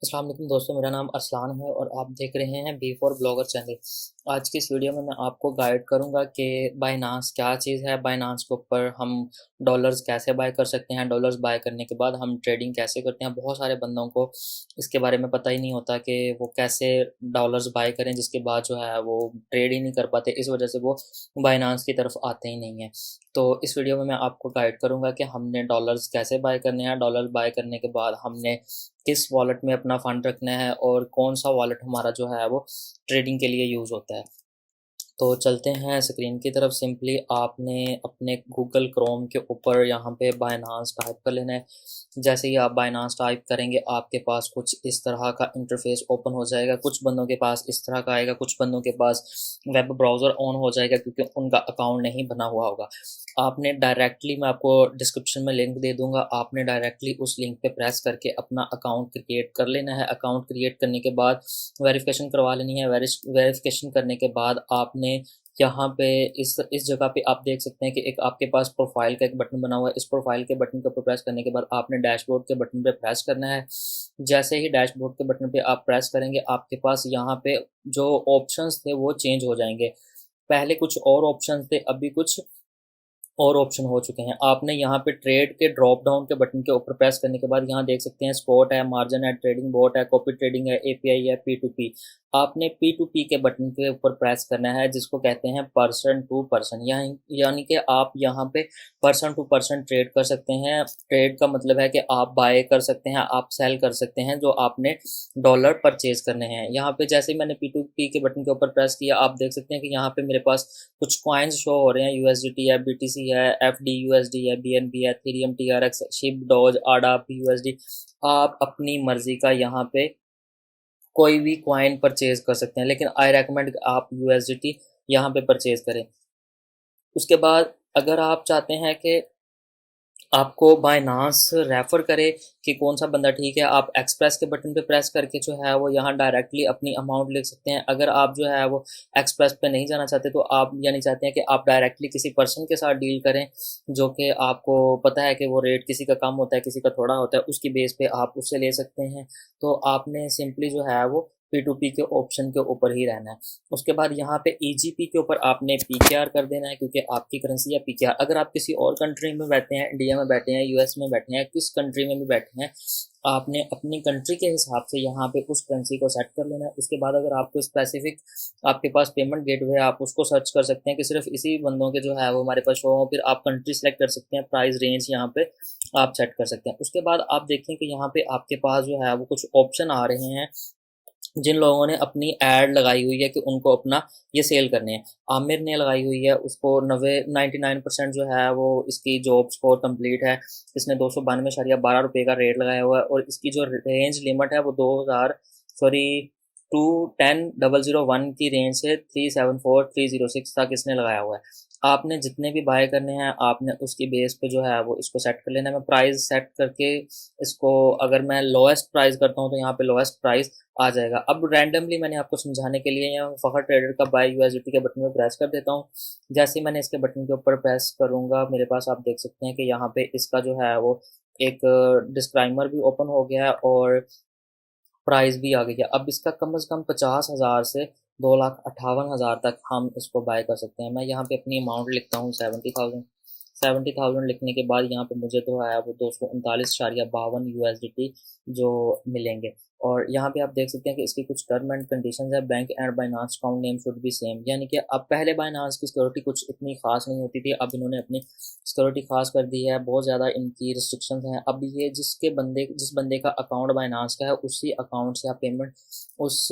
अस्सलाम वालेकुम दोस्तों, मेरा नाम अरसलान है और आप देख रहे हैं बी फॉर ब्लॉगर चैनल। आज की इस वीडियो में मैं आपको गाइड करूंगा कि बाइनांस क्या चीज़ है। बाइनांस के ऊपर हम डॉलर्स कैसे बाय कर सकते हैं। डॉलर्स बाय करने के बाद हम ट्रेडिंग कैसे करते हैं। बहुत सारे बंदों को इसके बारे में पता ही नहीं होता कि वो कैसे डॉलर्स बाय करें, जिसके बाद जो है वो ट्रेड ही नहीं कर पाते। इस वजह से वो बाइनांस की तरफ आते ही नहीं हैं। तो इस वीडियो में मैं आपको गाइड करूंगा कि हमने डॉलर्स कैसे बाय करने हैं। डॉलर बाय करने के बाद हमने किस वॉलेट में अपना फ़ंड रखना है और कौन सा वॉलेट हमारा जो है वो ट्रेडिंग के लिए यूज़ होता है। तो चलते हैं स्क्रीन की तरफ। सिंपली आपने अपने गूगल क्रोम के ऊपर यहाँ पे बाइनांस टाइप कर लेना है। जैसे ही आप बाइनांस टाइप करेंगे आपके पास कुछ इस तरह का इंटरफेस ओपन हो जाएगा। कुछ बंदों के पास इस तरह का आएगा, कुछ बंदों के पास वेब ब्राउज़र ऑन हो जाएगा क्योंकि उनका अकाउंट नहीं बना हुआ होगा। आपने डायरेक्टली, मैं आपको डिस्क्रिप्शन में लिंक दे दूंगा, आपने डायरेक्टली उस लिंक पे प्रेस करके अपना अकाउंट क्रिएट कर लेना है। अकाउंट क्रिएट करने के बाद वेरिफिकेशन करवा लेनी है। वेरिफिकेशन करने के बाद आपने यहाँ पे इस जगह पे आप देख सकते हैं कि एक आपके पास प्रोफाइल का एक बटन बना हुआ है। इस प्रोफाइल के बटन के ऊपर प्रेस करने के बाद आपने डैशबोर्ड के बटन पे प्रेस करना है। जैसे ही डैशबोर्ड के बटन पे आप प्रेस करेंगे आपके पास यहाँ पे जो ऑप्शंस थे वो चेंज हो जाएंगे। पहले कुछ और ऑप्शंस थे, अभी कुछ और ऑप्शन हो चुके हैं। आपने यहाँ पे ट्रेड के ड्रॉप डाउन के बटन के ऊपर प्रेस करने के बाद यहाँ देख सकते हैं स्पॉट है, मार्जिन है, ट्रेडिंग बॉट है, कॉपी ट्रेडिंग है, एपीआई है, पी टू पी। आपने पी टू पी के बटन के ऊपर प्रेस करना है, जिसको कहते हैं पर्सन टू पर्सन। यानी कि आप यहाँ पे पर्सन टू पर्सन ट्रेड कर सकते हैं। ट्रेड का मतलब है कि आप बाय कर सकते हैं, आप सेल कर सकते हैं जो आपने डॉलर परचेज करने हैं। यहाँ पे जैसे ही मैंने पी टू पी के बटन के ऊपर प्रेस किया आप देख सकते हैं कि यहाँ पे मेरे पास कुछ कॉइन्स शो हो रहे हैं। यूएसडीटी है, बीटीसी है, एफडी यूएसडी है, बीएनबी है, थीरियम टीआरएक्स, शिप डॉज, आडा, यूएसडी। आप अपनी मर्जी का यहाँ पे कोई भी कॉइन परचेज कर सकते हैं, लेकिन आई रेकमेंड आप यूएसडीटी यहाँ पे परचेज करें। उसके बाद अगर आप चाहते हैं कि आपको बायनांस रेफ़र करे कि कौन सा बंदा ठीक है, आप एक्सप्रेस के बटन पे प्रेस करके जो है वो यहाँ डायरेक्टली अपनी अमाउंट लिख सकते हैं। अगर आप जो है वो एक्सप्रेस पे नहीं जाना चाहते तो आप यानी चाहते हैं कि आप डायरेक्टली किसी पर्सन के साथ डील करें, जो कि आपको पता है कि वो रेट किसी का कम होता है, किसी का थोड़ा होता है, उसकी बेस पे आप उससे ले सकते हैं। तो आपने सिंपली जो है वो पी टू पी के ऑप्शन के ऊपर ही रहना है। उसके बाद यहाँ पे ईजीपी के ऊपर आपने पीकेआर कर देना है, क्योंकि आपकी करेंसी है पीकेआर। अगर आप किसी और कंट्री में बैठे हैं, इंडिया में बैठे हैं, यूएस में बैठे हैं, किस कंट्री में भी बैठे हैं, आपने अपनी कंट्री के हिसाब से यहाँ पे उस करेंसी को सेट कर लेना है। उसके बाद अगर आपको स्पेसिफिक आपके पास पेमेंट गेटवे है, आप उसको सर्च कर सकते हैं कि सिर्फ इसी बंदों के जो है वो हमारे पास शो हो। फिर आप कंट्री सेलेक्ट कर सकते हैं, प्राइस रेंज यहाँ पे आप सेट कर सकते हैं। उसके बाद आप देखें कि यहाँ पे आपके पास जो है वो कुछ ऑप्शन आ रहे हैं जिन लोगों ने अपनी एड लगाई हुई है कि उनको अपना ये सेल करने हैं। आमिर ने लगाई हुई है, उसको 99% जो है वो इसकी जॉब स्कोर कंप्लीट है। इसने 292.12 रुपये का रेट लगाया हुआ है और इसकी जो रेंज लिमिट है वो 2000 सॉरी 210,001 की रेंज से 374,306 तक इसने लगाया हुआ है। आपने जितने भी बाय करने हैं आपने उसकी बेस पे जो है वो इसको सेट कर लेना है। मैं प्राइस सेट करके इसको, अगर मैं लोएस्ट प्राइस करता हूँ तो यहाँ पे लोएस्ट प्राइस आ जाएगा। अब रैंडमली मैंने आपको समझाने के लिए यहाँ फखर ट्रेडर का बाय यूएसडीटी के बटन में प्रेस कर देता हूँ। जैसे ही मैंने इसके बटन के ऊपर प्रेस करूँगा मेरे पास आप देख सकते हैं कि यहाँ पे इसका जो है वो एक डिस्क्लाइमर भी ओपन हो गया है और प्राइस भी आ गई है। अब इसका कम से कम 50,000 से 2,58,000 तक हम इसको बाय कर सकते हैं। मैं यहाँ पे अपनी अमाउंट लिखता हूँ 70,000। 70,000 लिखने के बाद यहाँ पे मुझे तो है वो 239.52 यूएसडीटी जो मिलेंगे। और यहाँ पे आप देख सकते हैं कि इसकी कुछ टर्म एंड कंडीशंस है। Bank and Binance account name should be same, यानी कि अब पहले बाइनांस की सिक्योरिटी कुछ इतनी खास नहीं होती थी, अब इन्होंने अपनी सिक्योरिटी खास कर दी है। बहुत ज़्यादा इनकी रिस्ट्रिक्शंस हैं। अब ये जिस बंदे का अकाउंट बाइनांस का है उसी अकाउंट से आप पेमेंट उस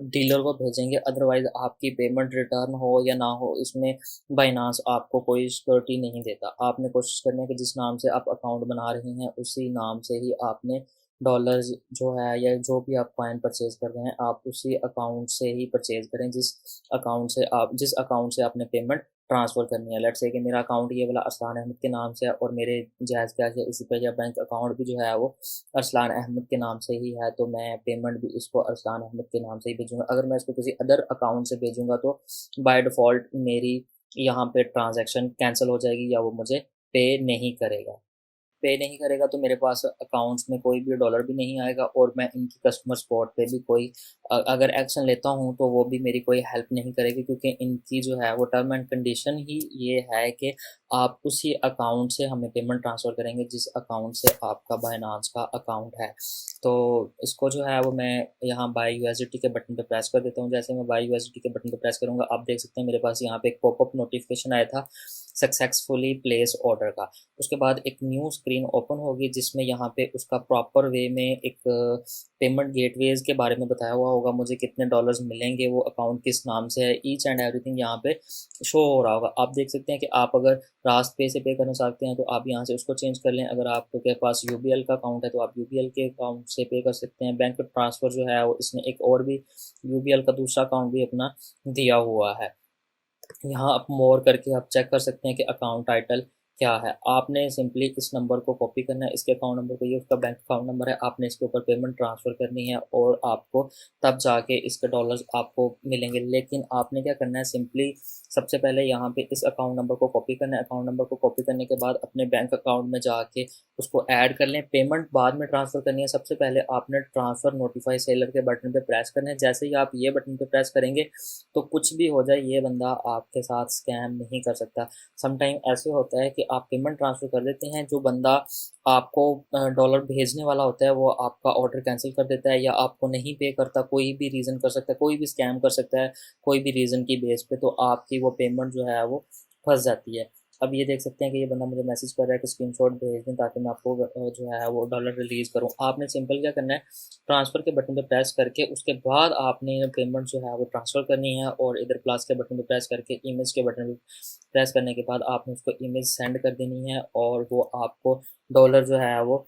डीलर को भेजेंगे। अदरवाइज आपकी पेमेंट रिटर्न हो या ना हो, इसमें बाइनांस आपको कोई सिक्योरिटी नहीं देता। आपने कोशिश करनी है कि जिस नाम से आप अकाउंट बना रहे हैं उसी नाम से ही आपने डॉलर्स जो है या जो भी आप कॉइन परचेज कर रहे हैं आप उसी अकाउंट से ही परचेज करें, जिस अकाउंट से आपने पेमेंट ट्रांसफ़र करनी है। लेट्स से कि मेरा अकाउंट ये वाला अरसलान अहमद के नाम से है और मेरे जायज़ कैश या इसी पे या बैंक अकाउंट भी जो है वो अरसलान अहमद के नाम से ही है, तो मैं पेमेंट भी इसको अरसलान अहमद के नाम से ही भेजूँगा। अगर मैं इसको किसी अदर अकाउंट से भेजूँगा तो बाय डिफ़ॉल्ट मेरी यहाँ पे ट्रांज़ैक्शन कैंसल हो जाएगी या वो मुझे पे नहीं करेगा। पे नहीं करेगा तो मेरे पास अकाउंट्स में कोई भी डॉलर भी नहीं आएगा, और मैं इनकी कस्टमर सपोर्ट पे भी कोई अगर एक्शन लेता हूँ तो वो भी मेरी कोई हेल्प नहीं करेगी, क्योंकि इनकी जो है वो टर्म एंड कंडीशन ही ये है कि आप उसी अकाउंट से हमें पेमेंट ट्रांसफ़र करेंगे जिस अकाउंट से आपका बायनांस का अकाउंट है। तो इसको जो है वो मैं यहाँ बाय यूएसडीटी के बटन पे प्रेस कर देता हूँ। जैसे मैं बाय यूएसडीटी के बटन पे प्रेस करूँगा, आप देख सकते हैं मेरे पास यहाँ पे एक पॉपअप नोटिफिकेशन आया था सक्सेसफुली प्लेस ऑर्डर का। उसके बाद एक न्यू स्क्रीन ओपन होगी जिसमें यहाँ पे उसका प्रॉपर वे में एक पेमेंट गेटवेज़ के बारे में बताया हुआ होगा, मुझे कितने डॉलर्स मिलेंगे, वो अकाउंट किस नाम से है, ईच एंड एवरीथिंग यहाँ पे शो हो रहा होगा। आप देख सकते हैं कि आप अगर रास्ट पे से पे करना चाहते हैं तो आप यहाँ से उसको चेंज कर लें। अगर आपके पास यूबीएल का अकाउंट है तो आप यूबीएल के अकाउंट से पे कर सकते हैं। बैंक ट्रांसफ़र जो है वो इसने एक और भी यूबीएल का दूसरा अकाउंट भी अपना दिया हुआ है। यहाँ आप मोर करके आप चेक कर सकते हैं कि अकाउंट टाइटल क्या है। आपने सिंपली इस नंबर को कॉपी करना है, इसके अकाउंट नंबर को, ये उसका बैंक अकाउंट नंबर है, आपने इसके ऊपर पेमेंट ट्रांसफ़र करनी है और आपको तब जाके इसके डॉलर्स आपको मिलेंगे। लेकिन आपने क्या करना है, सिंपली सबसे पहले यहाँ पे इस अकाउंट नंबर को कॉपी करना है। अकाउंट नंबर को कॉपी करने के बाद अपने बैंक अकाउंट में जाके उसको ऐड कर लें। पेमेंट बाद में ट्रांसफ़र करनी है। सबसे पहले आपने ट्रांसफ़र नोटिफाई सेलर के बटन पे प्रेस करना है। जैसे ही आप ये बटन पे प्रेस करेंगे तो कुछ भी हो जाए, ये बंदा आपके साथ स्कैम नहीं कर सकता। समटाइम ऐसे होता है कि आप पेमेंट ट्रांसफ़र कर देते हैं, जो बंदा आपको डॉलर भेजने वाला होता है वो आपका ऑर्डर कैंसिल कर देता है या आपको नहीं पे करता, कोई भी रीज़न कर सकता है, कोई भी स्कैम कर सकता है, कोई भी रीज़न की बेस पे, तो आपकी वो पेमेंट जो है वो फँस जाती है। अब ये देख सकते हैं कि ये बंदा मुझे मैसेज कर रहा है कि स्क्रीनशॉट भेज दें ताकि मैं आपको जो है वो डॉलर रिलीज़ करूँ। आपने सिंपल क्या करना है, ट्रांसफ़र के बटन पे प्रेस करके उसके बाद आपने पेमेंट जो है वो ट्रांसफ़र करनी है, और इधर प्लस के बटन पे प्रेस करके इमेज के बटन पे प्रेस करने के बाद आपने उसको इमेज सेंड कर देनी है और वो आपको डॉलर जो है वो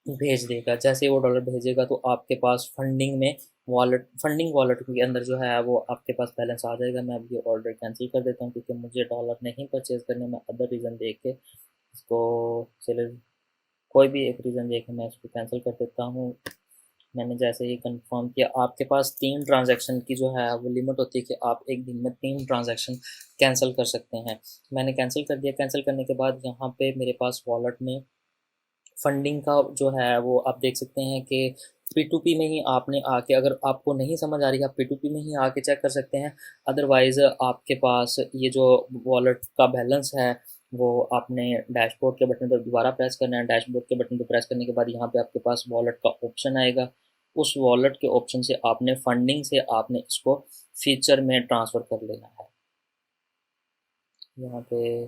भेज देगा। जैसे ही वो डॉलर भेजेगा तो आपके पास फंडिंग वॉलेट के अंदर जो है वो आपके पास बैलेंस आ जाएगा। मैं अब ये ऑर्डर कैंसिल कर देता हूँ क्योंकि मुझे डॉलर नहीं परचेज़ करने, मैं अदर रीज़न देख के इसको सेलर कोई भी एक रीज़न देख के मैं इसको कैंसिल कर देता हूँ। मैंने जैसे ही कंफर्म किया, आपके पास 3 ट्रांज़ैक्शन की जो है वो लिमिट होती है कि आप एक दिन में 3 ट्रांज़ैक्शन कैंसिल कर सकते हैं। मैंने कैंसिल कर दिया। कैंसिल करने के बाद यहाँ पे मेरे पास वॉलेट में फंडिंग का जो है वो आप देख सकते हैं कि P2P में ही आपने आके, अगर आपको नहीं समझ आ रही है आप P2P में ही आके चेक कर सकते हैं। अदरवाइज़ आपके पास ये जो वॉलेट का बैलेंस है वो आपने डैशबोर्ड के बटन पर दोबारा प्रेस करना है। डैशबोर्ड के बटन पर प्रेस करने के बाद यहाँ पे आपके पास वॉलेट का ऑप्शन आएगा। उस वॉलेट के ऑप्शन से आपने फंडिंग से आपने इसको फीचर में ट्रांसफ़र कर लेना है। यहाँ पे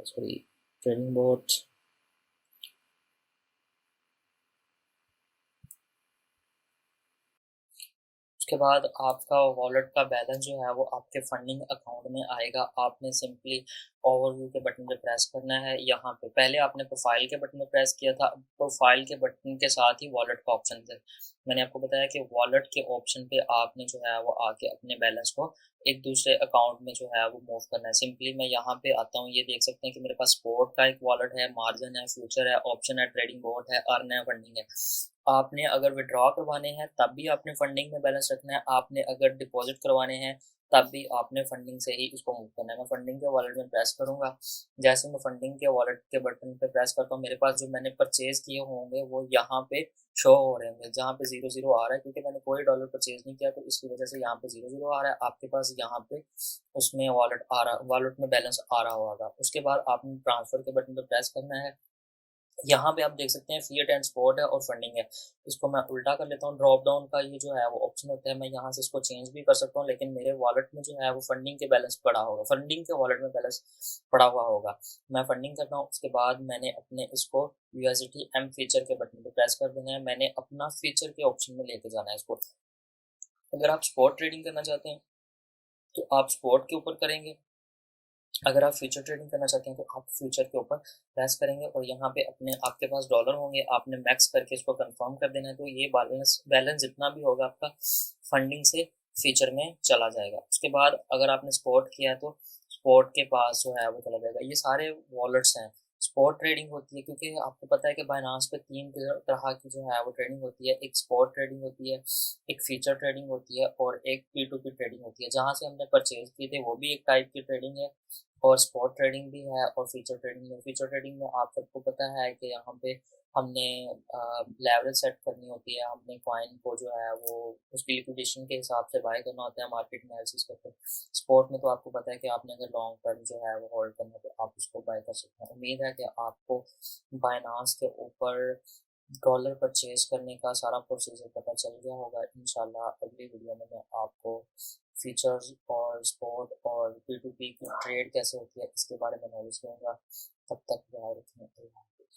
सॉरी, ट्रेडिंग बोट, उसके बाद आपका वॉलेट का बैलेंस जो है वो आपके फंडिंग अकाउंट में आएगा। आपने सिंपली ओवरव्यू के बटन पे प्रेस करना है। यहाँ पे पहले आपने प्रोफाइल के बटन पे प्रेस किया था, अब प्रोफाइल के बटन के साथ ही वॉलेट का ऑप्शन थे। मैंने आपको बताया कि वॉलेट के ऑप्शन पे आपने जो है वो आके अपने बैलेंस को एक दूसरे अकाउंट में जो है वो मूव करना है। सिंपली मैं यहाँ पे आता हूँ, ये देख सकते हैं कि मेरे पास स्पोर्ट का एक वॉलेट है, मार्जिन है, फ्यूचर है, ऑप्शन है, ट्रेडिंग बोट है, अर्न है, फंडिंग है। आपने अगर विड्रॉ करवाने हैं तब भी आपने फंडिंग में बैलेंस रखना है। आपने अगर डिपॉजिट करवाने हैं तब भी आपने फंडिंग से ही इसको मूव करना है। मैं फंडिंग के वॉलेट में प्रेस करूँगा। जैसे मैं फंडिंग के वॉलेट के बटन पे प्रेस करता हूँ, मेरे पास जो मैंने परचेज़ किए होंगे वो यहाँ पे शो हो रहे होंगे। जहाँ पे 0 आ रहा है क्योंकि मैंने कोई डॉलर परचेज़ नहीं किया, तो इसकी वजह से यहाँ पे 0 आ रहा है। आपके पास यहाँ पे उसमें वॉलेट में बैलेंस आ रहा होगा। उसके बाद आपने ट्रांसफ़र के बटन पे प्रेस करना है। यहाँ पे आप देख सकते हैं फिएट एंड स्पॉट है और फंडिंग है। इसको मैं उल्टा कर लेता हूँ। ड्रॉप डाउन का ये जो है वो ऑप्शन होता है, मैं यहाँ से इसको चेंज भी कर सकता हूँ, लेकिन मेरे वॉलेट में जो है वो फंडिंग के बैलेंस पड़ा होगा, फंडिंग के वॉलेट में बैलेंस पड़ा हुआ होगा। मैं फंडिंग करता हूँ, उसके बाद मैंने अपने इसको यूएसडीटी एम फीचर के बटन पे प्रेस कर देना है। मैंने अपना फीचर के ऑप्शन में लेके जाना है इसको। अगर आप स्पॉट ट्रेडिंग करना चाहते हैं तो आप स्पॉट के ऊपर करेंगे। अगर आप फ्यूचर ट्रेडिंग करना चाहते हैं तो आप फ्यूचर के ऊपर प्रेस करेंगे और यहाँ पे अपने आपके पास डॉलर होंगे, आपने मैक्स करके इसको कंफर्म कर देना है। तो ये बैलेंस बैलेंस जितना भी होगा आपका फंडिंग से फीचर में चला जाएगा। उसके बाद अगर आपने स्पॉट किया है तो स्पॉट के पास जो है वो चला जाएगा। ये सारे वॉलेट्स हैं स्पॉट ट्रेडिंग होती है, क्योंकि आपको पता है कि बायनांस पे 3 तरह की जो है वो ट्रेडिंग होती है। एक स्पॉट ट्रेडिंग होती है, एक फीचर ट्रेडिंग होती है और एक P2P ट्रेडिंग होती है। जहाँ से हमने परचेज़ किए थे वो भी एक टाइप की ट्रेडिंग है और स्पॉट ट्रेडिंग भी है और फीचर ट्रेडिंग है। फीचर ट्रेडिंग में आप सबको पता है कि यहाँ पे हमने लेवरेज सेट करनी होती है, हमने कॉइन को जो है वो उसकी लिक्विडेशन के हिसाब से बाय करना होता है मार्केट एनालिसिस करके। स्पोर्ट में तो आपको पता है कि आपने अगर लॉन्ग टर्म जो है वो होल्ड करना है तो आप उसको बाय कर सकते हैं। उम्मीद है कि आपको बायनांस के ऊपर डॉलर परचेज करने का सारा प्रोसीजर पता चल गया होगा। इंशाल्लाह अगली वीडियो में मैं आपको फीचर्स और स्पॉट और P2P की ट्रेड कैसे होती है इसके बारे में नॉलेज दूंगा। तब तक ध्यान रखें।